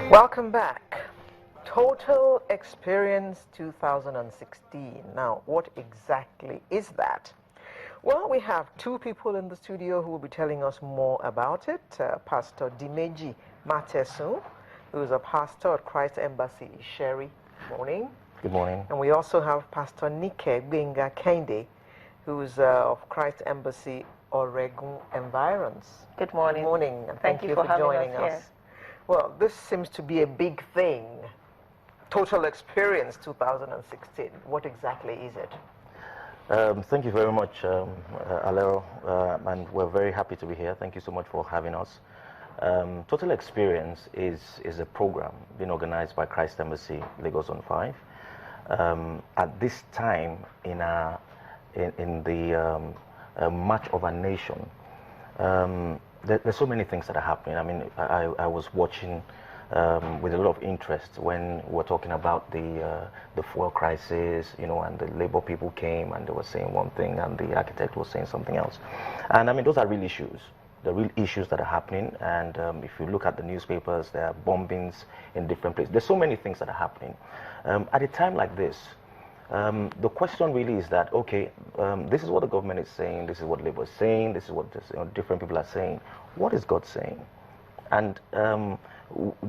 Welcome back. Total Experience 2016. Now, what exactly is that? Well, we have two people in the studio who will be telling us more about it. Pastor Dimeji Matesu, who is a pastor at Christ Embassy Sherry. Morning. Good morning. And we also have Pastor Nike Benga Kende, who is of Christ Embassy Oregon Environs. Good morning. Good morning, and thank you for joining us. us. Well, this seems to be a big thing. Total Experience 2016. What exactly is it? Thank you very much, Alero, and we're very happy to be here. Thank you so much for having us. Total Experience is a program being organized by Christ Embassy Lagos Zone 5. At this time in the March of our nation, there's so many things that are happening. I mean, I was watching with a lot of interest when we were talking about the fuel crisis, you know, and the labor people came and they were saying one thing and the architect was saying something else. And I mean, those are real issues. The real issues that are happening. And if you look at the newspapers, there are bombings in different places. There's so many things that are happening. At a time like this, the question really is that, okay, this is what the government is saying, this is what Labour is saying, this is what different people are saying. What is God saying? And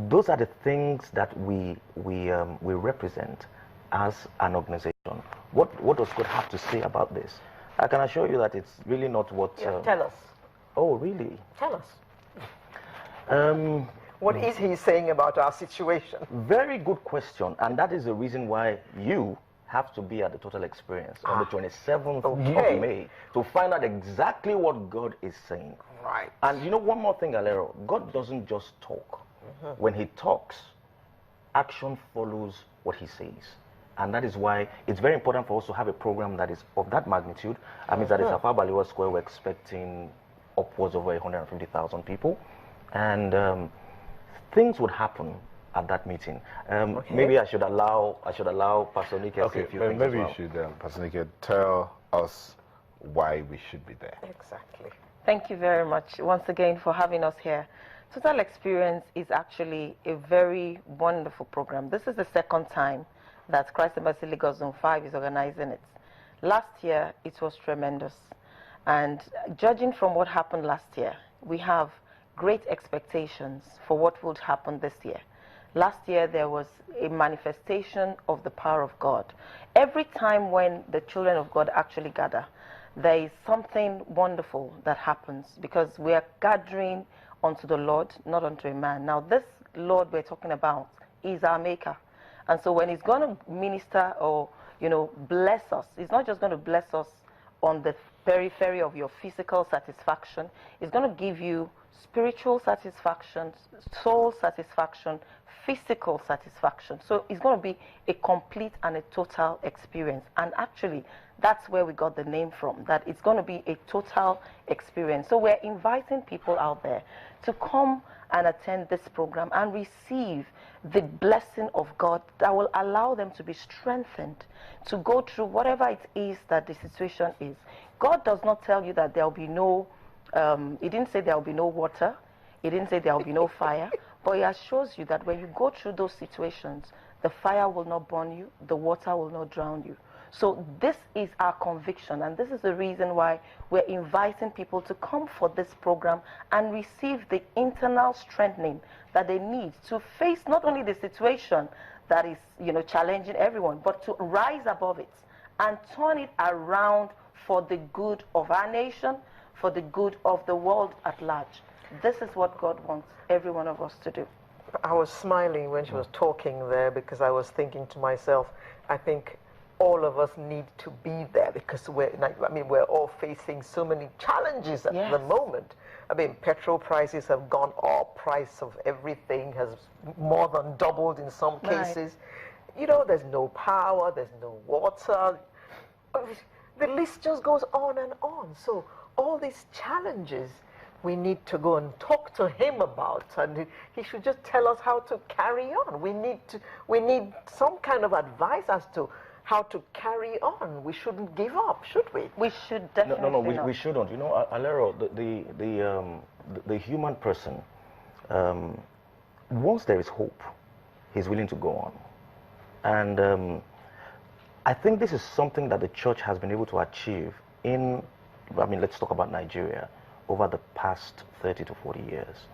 those are the things that we represent as an organization. What does God have to say about this? I can assure you that it's really not what... Tell us. Oh, really? Tell us. What is he saying about our situation? Very good question. And that is the reason why you have to be at the Total Experience on the 27th of May to find out exactly what God is saying. Right. And you know one more thing, Alero, God doesn't just talk. When he talks, action follows what he says. And that is why it's very important for us to have a program that is of that magnitude. I mean, that is Afar Baliwa Square, we're expecting upwards of 150,000 people. And things would happen at that meeting. Maybe I should allow Pastor Nike to say a few things maybe as well. you should, Pastor Nike, tell us why we should be there. Exactly. Thank you very much once again for having us here. Total Experience is actually a very wonderful program. This is the second time that Christ Embassy Lagos Zone 5 is organizing it. Last year, it was tremendous. And judging from what happened last year, we have great expectations for what would happen this year. Last year, there was a manifestation of the power of God. Every time when the children of God actually gather, there is something wonderful that happens because we are gathering unto the Lord, not unto a man. Now, this Lord we're talking about is our maker. And so when he's going to minister or, you know, bless us, he's not just going to bless us on the periphery of your physical satisfaction. He's going to give you spiritual satisfaction, soul satisfaction, physical satisfaction. So it's going to be a complete and a total experience. And actually, that's where we got the name from, that it's going to be a total experience. So we're inviting people out there to come and attend this program and receive the blessing of God that will allow them to be strengthened to go through whatever it is that the situation is. God does not tell you that there will be no, he didn't say there will be no water, he didn't say there will be no fire, but he assures you that when you go through those situations, the fire will not burn you, the water will not drown you. So this is our conviction, and this is the reason why we're inviting people to come for this program and receive the internal strengthening that they need to face not only the situation that is, you know, challenging everyone, but to rise above it and turn it around for the good of our nation, for the good of the world at large. This is what God wants every one of us to do. I was smiling when she was talking there because I was thinking to myself, I think all of us need to be there because we're all facing so many challenges at the moment. I mean, petrol prices have gone up, price of everything has more than doubled in some cases. You know, there's no power, there's no water. The list just goes on and on. So all these challenges we need to go and talk to him about, and he should just tell us how to carry on. We need some kind of advice as to how to carry on. We shouldn't give up, should we? We should definitely No, we shouldn't. You know, Alero, the human person once there is hope, he's willing to go on. And I think this is something that the church has been able to achieve in, I mean, let's talk about Nigeria, over the past 30 to 40 years,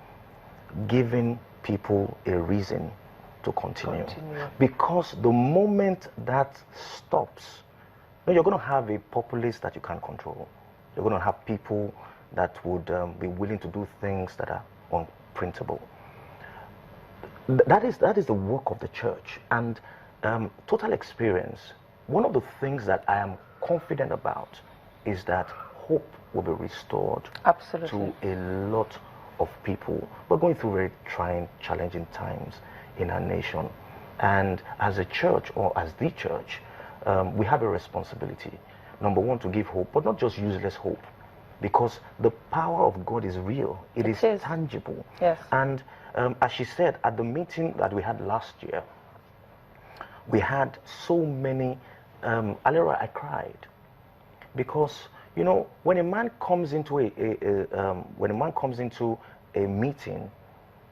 giving people a reason to continue. Because the moment that stops, you're going to have a populace that you can't control. You're going to have people that would be willing to do things that are unprintable. That is the work of the church. And Total Experience, one of the things that I am confident about is that hope will be restored to a lot of people. We're going through very trying, challenging times in our nation. And as a church, or as the church, we have a responsibility. Number one, to give hope, but not just useless hope. Because the power of God is real. It is tangible. Yes. And as she said, at the meeting that we had last year, we had so many, Alera, I cried. Because, you know, when a man comes into a meeting,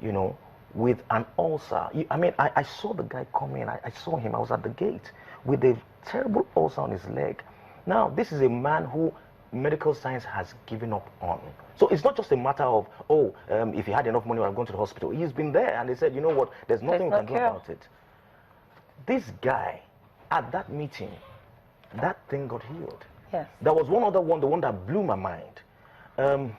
you know, with an ulcer, I mean, I saw the guy come in, I saw him, I was at the gate, with a terrible ulcer on his leg. Now, this is a man who medical science has given up on. So it's not just a matter of, if he had enough money, I've gone to the hospital. He's been there, and they said, you know what, there's nothing we can do about it. This guy, at that meeting, that thing got healed. Yes. There was one other one, the one that blew my mind. I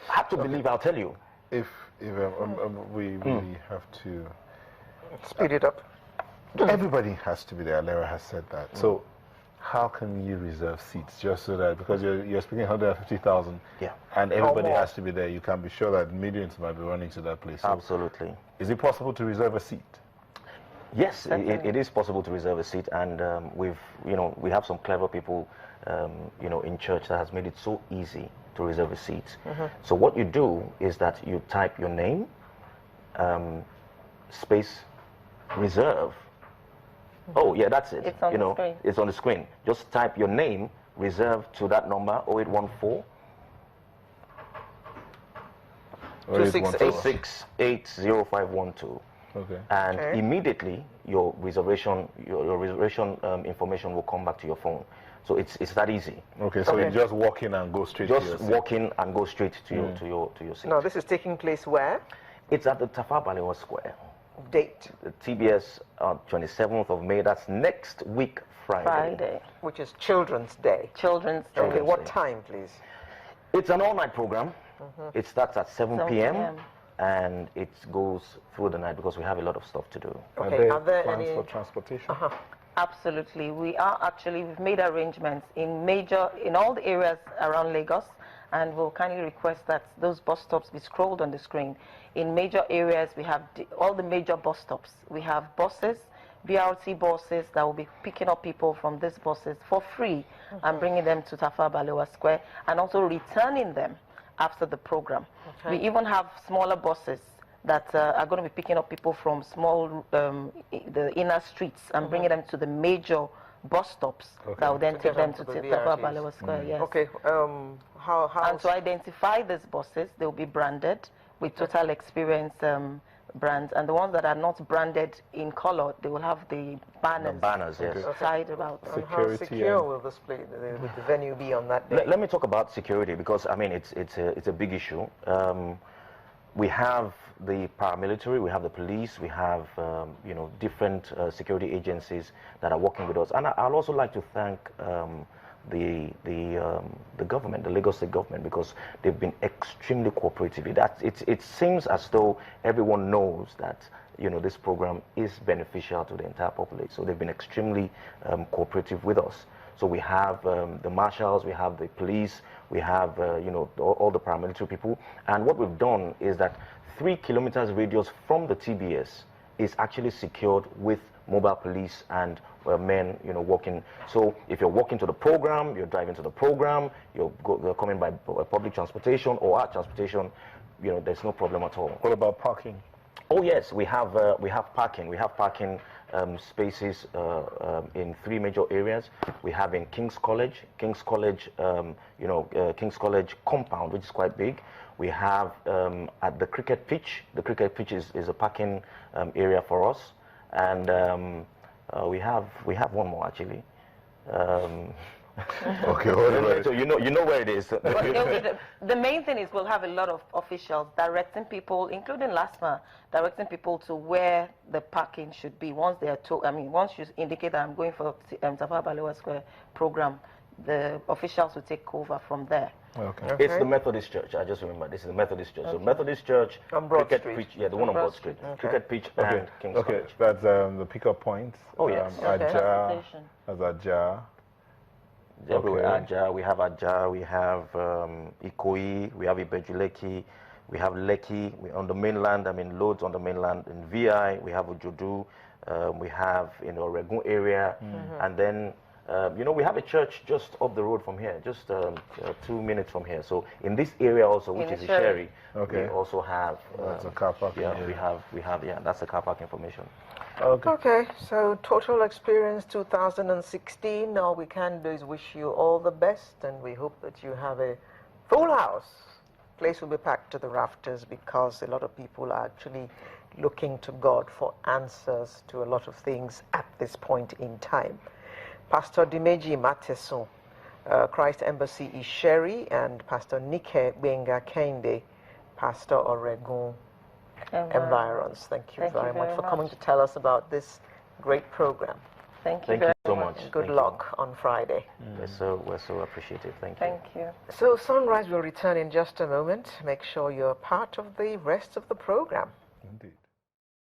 have to believe, I'll tell you. If we really have to speed it up. Everybody has to be there. Alera has said that. So how can you reserve seats just so that, because you're speaking 150,000, and everybody has to be there, you can be sure that millions might be running to that place. So absolutely. Is it possible to reserve a seat? Yes, it is possible to reserve a seat, and we have some clever people, in church that has made it so easy to reserve a seat. So what you do is that you type your name, space, reserve. Oh yeah, that's it. It's on the screen. It's on the screen. Just type your name, reserve to that number 0814 2680512. Okay. And immediately your reservation information will come back to your phone. So it's that easy. Okay, so you just walk in and go straight to your seat. Just walk in and go straight to your seat. Now this is taking place where? It's at the Tafawa Balewa Square. Date? The TBS 27th of May. That's next week, Friday. Which is Children's Day. Children's Day. Okay, what time, please? It's an all-night program. It starts at 7 p.m. and it goes through the night because we have a lot of stuff to do. Okay, are there plans any for transportation? Absolutely. We've made arrangements in all the areas around Lagos, and we'll kindly request that those bus stops be scrolled on the screen. In major areas, we have all the major bus stops. We have buses, BRT buses that will be picking up people from these buses for free and bringing them to Tafawa Balewa Square, and also returning them after the program. We even have smaller buses that are going to be picking up people from the inner streets and bringing them to the major bus stops that will then take them to Tafawa Balewa Square. Yes. Okay. And to identify these buses, they will be branded with Total Experience brands, and the ones that are not branded in color, they will have the banners. The banners, yes. Side about. And how secure will this the venue be on that day? Let me talk about security, because I mean it's a big issue. We have the paramilitary, we have the police, we have different security agencies that are working with us, and I'd also like to thank the government, the Lagos State government, because they've been extremely cooperative. It seems as though everyone knows that this program is beneficial to the entire population. So they've been extremely cooperative with us. So we have the marshals, we have the police, we have all the paramilitary people. And what we've done is that 3 kilometers radius from the TBS is actually secured with mobile police and men, walking. So if you're walking to the program, you're driving to the program, you're coming by public transportation or our transportation, there's no problem at all. What about parking? Oh yes, we have parking. We have parking spaces in 3 major areas. We have in King's College, King's College compound, which is quite big. We have at the cricket pitch. The cricket pitch is a parking area for us, and we have one more actually. Okay, so you know where it is. The main thing is we'll have a lot of officials directing people, including LASMA, directing people to where the parking should be. Once they are told, once you indicate that I'm going for Tafawa Balewa Square program, the officials will take over from there. Okay. It's the Methodist Church. I just remember this is the Methodist Church. Okay. So Methodist Church, on Broad cricket Street. pitch, yeah, the one on Broad Street. Okay. Cricket pitch and King's College. That's the pickup point. Oh yes. Ajah. Everywhere. Ajah. We have Ajah. We have Ikoyi. We have Ibejuleki. We have Lekki. We on the mainland. Loads on the mainland. In VI, we have Ujudu. We have in the Oregon area, and then. We have a church just up the road from here, just 2 minutes from here. So in this area also, which is Isheri, we also have that's a car park. Yeah, we have that's the car park information. Okay, so total experience 2016. All we can do is wish you all the best, and we hope that you have a full house. Place will be packed to the rafters because a lot of people are actually looking to God for answers to a lot of things at this point in time. Pastor Dimeji Mateson, Christ Embassy Isheri, and Pastor Nike Benga Kende, Pastor Oregon Environs. Thank you very much for coming to tell us about this great program. Thank you so much. Good luck on Friday. We're so appreciative. Thank you. So Sunrise will return in just a moment. Make sure you're part of the rest of the program. Indeed.